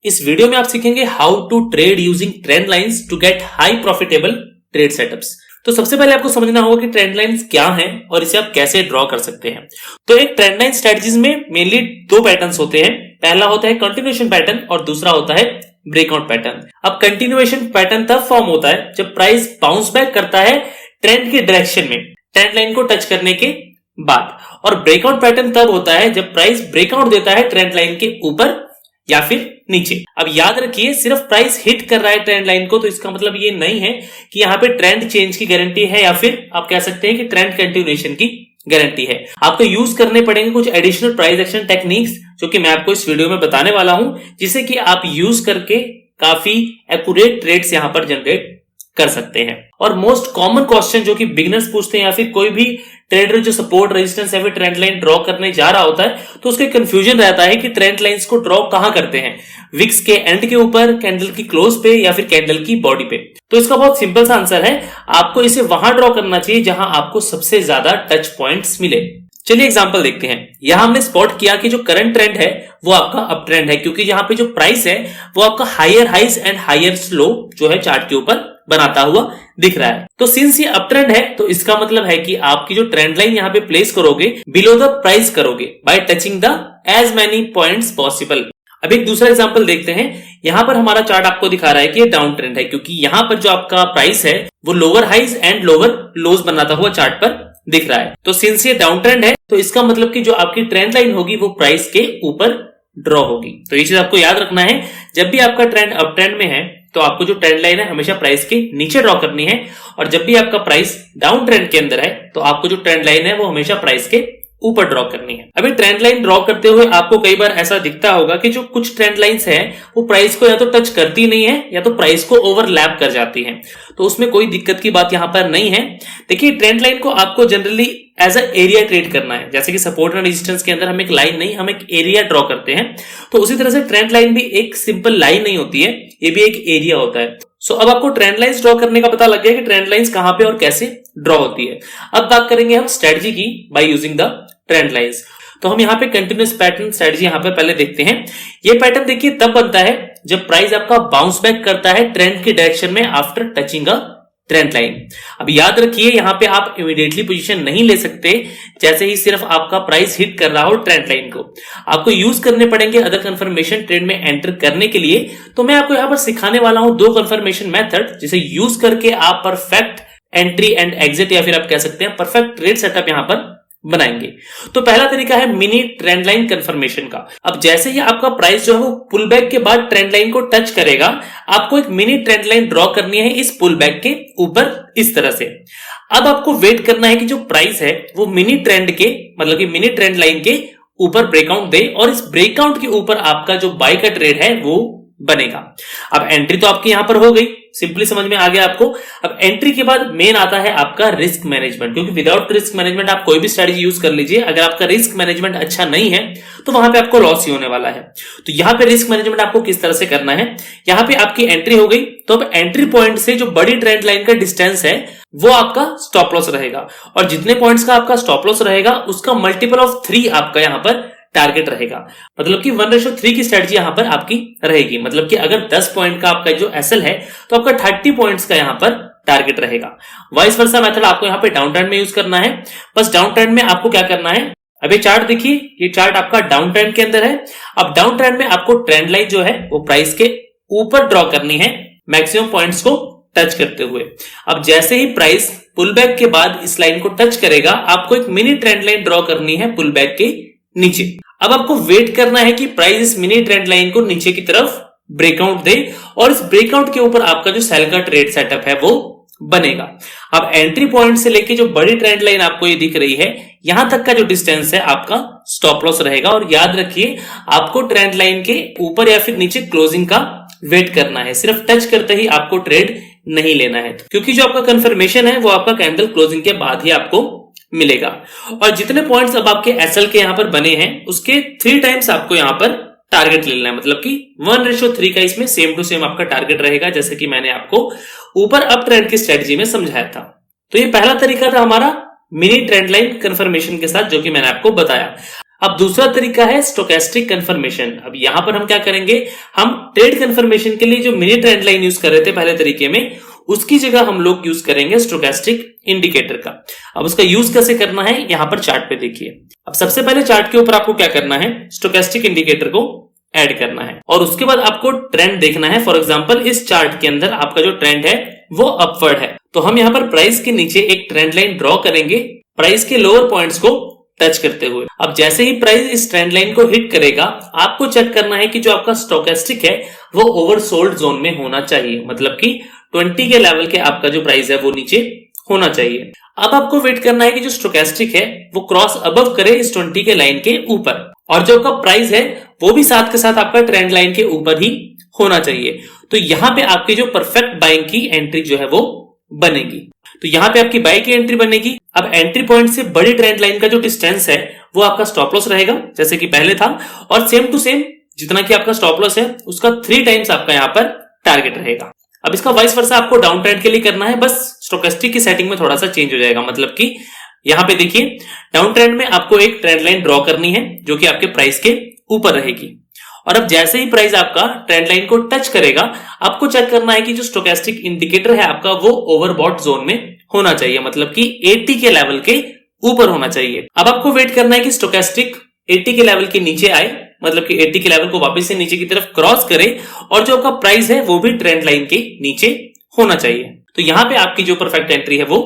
इस वीडियो में आप सीखेंगे how to trade using trend lines to get high profitable trade setups. तो सबसे पहले आपको समझना होगा कि ट्रेंड लाइंस क्या हैं और इसे आप कैसे ड्रॉ कर सकते हैं। तो एक ट्रेंड लाइन स्ट्रेटजीज में मेनली दो पैटर्न्स होते हैं। पहला होता है कंटिन्यूएशन पैटर्न और दूसरा होता है ब्रेकआउट पैटर्न। अब कंटिन्यूएशन पैटर्न तब फॉर्म होता है जब प्राइस बाउंस बैक करता है ट्रेंड के डायरेक्शन में ट्रेंड लाइन को टच करने के बाद, और ब्रेकआउट पैटर्न तब होता है जब प्राइस ब्रेकआउट देता है ट्रेंड लाइन के ऊपर या फिर नीचे। अब याद रखिए, सिर्फ प्राइस हिट कर रहा है ट्रेंड लाइन को तो इसका मतलब ये नहीं है कि यहाँ पे ट्रेंड चेंज की गारंटी है या फिर आप कह सकते हैं कि ट्रेंड कंटिन्यूएशन की गारंटी है। आपको यूज करने पड़ेंगे कुछ एडिशनल प्राइस एक्शन टेक्निक्स जो कि मैं आपको इस वीडियो में बताने वाला हूं, जिसे कि आप यूज करके काफी एक्यूरेट ट्रेड्स यहां पर जनरेट कर सकते हैं। और मोस्ट कॉमन क्वेश्चन जो कि बिगिनर्स पूछते हैं या फिर कोई भी ट्रेडर जो सपोर्ट रेजिस्टेंस या फिर ट्रेंड लाइन ड्रॉ करने जा रहा होता है तो उसके कंफ्यूजन रहता है कि ट्रेंड लाइंस को ड्रॉ कहां करते हैं, विक्स के एंड के ऊपर, कैंडल की क्लोज पे या फिर कैंडल की बॉडी पे। तो इसका बहुत सिंपल सा आंसर है, आपको इसे वहां ड्रॉ करना चाहिए जहां आपको सबसे ज्यादा टच पॉइंट्स मिले। चलिए एग्जांपल देखते हैं। यहां हमने स्पॉट किया कि जो करंट ट्रेंड है वो आपका अप ट्रेंड है, क्योंकि यहाँ पे जो प्राइस है वो आपका हायर हाइज एंड हायर स्लो जो है चार्ट के ऊपर बनाता हुआ दिख रहा है। तो सिंस ये अप ट्रेंड है तो इसका मतलब है कि आपकी जो ट्रेंड लाइन यहाँ पे प्लेस करोगे बिलो द प्राइस करोगे by touching the as many points possible. अब एक दूसरा एग्जांपल देखते हैं। यहाँ पर हमारा चार्ट आपको दिखा रहा है कि ये डाउन ट्रेंड है, क्योंकि यहाँ पर जो आपका प्राइस है वो lower highs and lower lows बनाता हुआ चार्ट पर दिख रहा है। तो सिंस ये डाउन ट्रेंड है तो इसका मतलब कि जो आपकी ट्रेंड लाइन होगी वो प्राइस के ऊपर ड्रॉ होगी। तो ये चीज आपको याद रखना है, जब भी आपका ट्रेंड अप ट्रेंड में है तो आपको जो ट्रेंड लाइन है हमेशा प्राइस के नीचे ड्रॉ करनी है, और जब भी आपका प्राइस डाउन ट्रेंड के अंदर है तो आपको जो ट्रेंड लाइन है वो हमेशा प्राइस के ऊपर ड्रॉ करनी है। अभी ट्रेंड लाइन ड्रॉ करते हुए आपको कई बार ऐसा दिखता होगा कि जो कुछ ट्रेंड लाइंस है वो प्राइस को या तो टच करती नहीं है या तो प्राइस को ओवरलैप कर जाती है। तो उसमें कोई दिक्कत की बात यहां पर नहीं है। देखिए, ट्रेंड लाइन को आपको generally as a area trade करना है। जैसे कि सपोर्ट एंड रेजिस्टेंस के अंदर हम एक लाइन नहीं, हम एक एरिया ड्रॉ करते हैं, तो उसी तरह से ट्रेंड लाइन भी एक सिंपल लाइन नहीं होती है, ये भी एक एरिया होता है। सो अब आपको ट्रेंड लाइंस ड्रॉ करने का पता लग गया कि ट्रेंड लाइंस कहां पे और कैसे ड्रॉ होती है। अब बात करेंगे हम स्ट्रेटजी की by using the trend lines. तो हम यहाँ पे कंटिन्यूअस पैटर्न स्ट्रेटजी यहाँ पे पहले देखते हैं। ये पैटर्न देखिए तब बनता है जब प्राइस आपका बाउंस बैक करता है ट्रेंड के डायरेक्शन में after touching a trend line. अब याद रखिए, यहाँ पे आप इमीडिएटली पोजीशन नहीं ले सकते जैसे ही सिर्फ आपका प्राइस हिट कर रहा हो ट्रेंड लाइन को। आपको यूज करने पड़ेंगे अदर कंफर्मेशन ट्रेड में एंटर करने के लिए। तो मैं आपको यहाँ पर सिखाने वाला हूं दो कंफर्मेशन मेथड, जिसे यूज करके आप परफेक्ट एंट्री एंड एग्जिट या फिर आप कह सकते हैं परफेक्ट ट्रेड सेटअप यहां पर बनाएंगे। तो पहला तरीका है मिनी ट्रेंड लाइन कंफर्मेशन का। अब जैसे ही आपका प्राइस जो है वो पुल बैक के बाद ट्रेंड लाइन को टच करेगा, आपको एक मिनी ट्रेंड लाइन ड्रॉ करनी है इस पुल बैक के ऊपर इस तरह से। अब आपको वेट करना है कि जो प्राइस है वो मिनी ट्रेंड के मतलब कि मिनी ट्रेंड लाइन के ऊपर ब्रेकआउट दे, और इस ब्रेकआउट के ऊपर आपका जो बाय का ट्रेड है वो बनेगा। अब एंट्री तो आपकी यहां पर हो गई, सिंपली समझ में आ गया आपको। अब एंट्री के बाद मेन आता है आपका रिस्क मैनेजमेंट, क्योंकि विदाउट रिस्क मैनेजमेंट आप कोई भी स्ट्रेटजी यूज कर लीजिए, अगर आपका रिस्क मैनेजमेंट अच्छा नहीं है तो वहां पे आपको लॉस ही होने वाला है। तो यहां पे रिस्क मैनेजमेंट आपको किस तरह से करना है। यहां पे आपकी एंट्री हो गई, तो अब एंट्री पॉइंट से जो बड़ी ट्रेंड लाइन का डिस्टेंस है वो आपका स्टॉप लॉस रहेगा, और जितने पॉइंट्स का आपका स्टॉप लॉस रहेगा उसका मल्टीपल ऑफ 3 आपका यहां पर टारगेट रहेगा। मतलब कि 1:3 की स्ट्रेटजी यहां पर आपकी रहेगी। मतलब कि अगर 10 पॉइंट का आपका जो एसएल है तो आपका 30 पॉइंट्स का यहां पर टारगेट रहेगा। वाइस वर्सा मेथड आपको यहां पे डाउन ट्रेंड में यूज करना है। बस डाउन ट्रेंड में आपको क्या करना है, अभी चार्ट देखिए, ये चार्ट आपका डाउन ट्रेंड के अंदर है। अब डाउन ट्रेंड में आपको ट्रेंड लाइन जो है वो प्राइस के ऊपर ड्रॉ करनी है मैक्सिमम पॉइंट्स को टच करते हुए। अब जैसे ही प्राइस पुल बैक के बाद इस लाइन को टच करेगा, आपको एक मिनी ट्रेंड लाइन ड्रॉ करनी है पुल बैक के नीचे। अब आपको वेट करना है कि प्राइस इस मिनी ट्रेंड लाइन को नीचे की तरफ ब्रेकआउट दे, और इस ब्रेकआउट के ऊपर आपका जो सेल का ट्रेड सेटअप है वो बनेगा। अब एंट्री पॉइंट से लेके जो बड़ी ट्रेंड लाइन आपको ये दिख रही है, यहां तक का जो डिस्टेंस है आपका स्टॉप लॉस रहेगा। और याद रखिए, आपको ट्रेंड लाइन के ऊपर या फिर नीचे क्लोजिंग का वेट करना है, सिर्फ टच करते ही आपको ट्रेड नहीं लेना है, क्योंकि जो आपका कंफर्मेशन है वो आपका कैंडल क्लोजिंग के बाद ही आपको मिलेगा। और जितने पॉइंट्स अब आपके एसएल के यहां पर बने हैं उसके 3 टाइम्स आपको यहां पर टारगेट लेना है। मतलब कि 1:3 का इसमें सेम टू सेम आपका टारगेट रहेगा, जैसे कि मैंने आपको ऊपर अप ट्रेंड की स्ट्रेटजी में समझाया था। तो ये पहला तरीका था हमारा मिनी ट्रेंड लाइन कंफर्मेशन के साथ, जो कि मैंने आपको बताया। अब दूसरा तरीका है स्टोकेस्टिक कंफर्मेशन। अब यहां पर हम क्या करेंगे, हम ट्रेड कंफर्मेशन के लिए जो मिनी ट्रेंड लाइन यूज कर रहे थे पहले तरीके में, उसकी जगह हम लोग यूज करेंगे स्टोकेस्टिक इंडिकेटर का। अब उसका यूज कैसे करना है यहां पर चार्ट पे देखिए। अब सबसे पहले चार्ट के ऊपर आपको क्या करना है, स्टोकेस्टिक इंडिकेटर को ऐड करना है और उसके बाद आपको ट्रेंड देखना है। फॉर एग्जांपल इस चार्ट के अंदर आपका जो ट्रेंड है वो अपवर्ड है, तो हम यहां पर प्राइस के नीचे एक ट्रेंड लाइन ड्रॉ करेंगे प्राइस के लोअर पॉइंट्स को टच करते हुए। अब जैसे ही प्राइस इस ट्रेंड लाइन को हिट करेगा, आपको चेक करना है कि जो आपका स्टोकेस्टिक है वो ओवरसोल्ड जोन में होना चाहिए, मतलब कि 20 के लेवल के आपका जो प्राइस है वो नीचे होना चाहिए। अब आपको वेट करना है कि जो स्टोकेस्टिक है वो क्रॉस अबव करे इस 20 के लाइन के ऊपर, और जो आपका प्राइस है वो भी साथ के साथ आपका ट्रेंड लाइन के ऊपर ही होना चाहिए। तो यहां पे आपकी जो परफेक्ट बाइंग की एंट्री जो है वो बनेगी। तो यहां पे आपकी बाई की एंट्री बनेगी। अब एंट्री पॉइंट से बड़ी ट्रेंड लाइन का जो डिस्टेंस है वो आपका स्टॉप लॉस रहेगा जैसे कि पहले था, और सेम टू सेम जितना कि आपका स्टॉप लॉस है उसका 3 टाइम्स आपका यहां पर टारगेट रहेगा। अब इसका वाइस वर्सा आपको डाउन ट्रेंड के लिए करना है, बस स्टोकेस्टिक की सेटिंग में थोड़ा सा चेंज हो जाएगा। मतलब कि यहां पे देखिए डाउन ट्रेंड में आपको एक ट्रेंड लाइन ड्रॉ करनी है जो कि आपके प्राइस के ऊपर रहेगी, और अब जैसे ही प्राइस आपका ट्रेंड लाइन को टच करेगा, आपको चेक करना है कि जो स्टोकेस्टिक इंडिकेटर है आपका वो ओवरबॉट जोन में होना चाहिए, मतलब कि 80 के लेवल के ऊपर होना चाहिए। अब आपको वेट करना है कि स्टोकेस्टिक 80 के लेवल के नीचे आए, मतलब कि 80 के लेवल को वापस से नीचे की तरफ क्रॉस करे, और जो आपका प्राइस है वो भी ट्रेंड लाइन के नीचे होना चाहिए। तो यहां पे आपकी जो परफेक्ट एंट्री है वो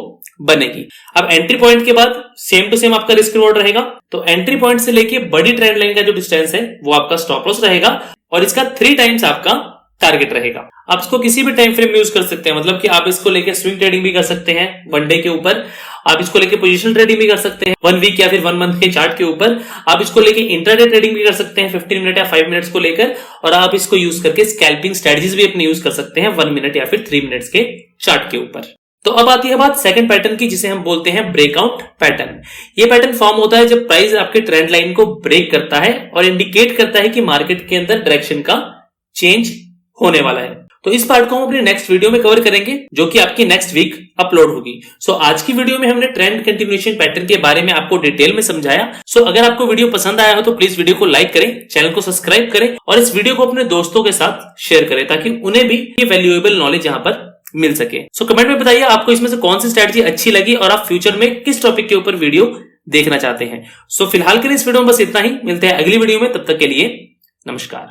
बनेगी। अब एंट्री पॉइंट के बाद सेम टू सेम आपका रिस्क रिवॉर्ड रहेगा। तो एंट्री पॉइंट से लेके बड़ी ट्रेंड लाइन का जो डिस्टेंस है वो आपका स्टॉप लॉस रहेगा, और इसका 3 टाइम्स आपका टारगेट रहेगा। आप इसको किसी भी टाइम फ्रेम में यूज कर सकते हैं, मतलब कि आप इसको लेके स्विंग ट्रेडिंग भी कर सकते हैं वनडे के ऊपर, आप इसको लेके पोजीशन ट्रेडिंग भी कर सकते हैं 1 वीक या फिर 1 मंथ के चार्ट के ऊपर, आप इसको लेके इंट्राडे ट्रेडिंग भी कर सकते हैं 15 मिनट या 5 मिनट्स को लेकर, और आप इसको यूज करके स्कैल्पिंग स्ट्रेटजीज भी अपने यूज कर सकते हैं 1 मिनट या फिर 3 मिनट्स के चार्ट के ऊपर। तो अब आती है बात सेकंड पैटर्न की, जिसे हम बोलते हैं ब्रेकआउट पैटर्न। ये पैटर्न फॉर्म होता है जब प्राइस आपके ट्रेंड लाइन को ब्रेक करता है और इंडिकेट करता है कि मार्केट के अंदर डायरेक्शन का चेंज होने वाला है। तो इस पार्ट को हम अपने नेक्स्ट वीडियो में कवर करेंगे जो कि आपकी नेक्स्ट वीक अपलोड होगी। सो आज की वीडियो में हमने ट्रेंड कंटिन्यूएशन पैटर्न के बारे में आपको डिटेल में समझाया। सो अगर आपको वीडियो पसंद आया हो तो प्लीज वीडियो को लाइक करें, चैनल को सब्सक्राइब करें और इस वीडियो को अपने दोस्तों के साथ शेयर करें ताकि उन्हें भी ये वैल्यूएबल नॉलेज यहाँ पर मिल सके। सो कमेंट में बताइए आपको इसमें से कौन सी स्ट्रेटजी अच्छी लगी और आप फ्यूचर में किस टॉपिक के ऊपर वीडियो देखना चाहते हैं। सो फिलहाल के लिए इस वीडियो में बस इतना ही, मिलते हैं अगली वीडियो में, तब तक के लिए नमस्कार।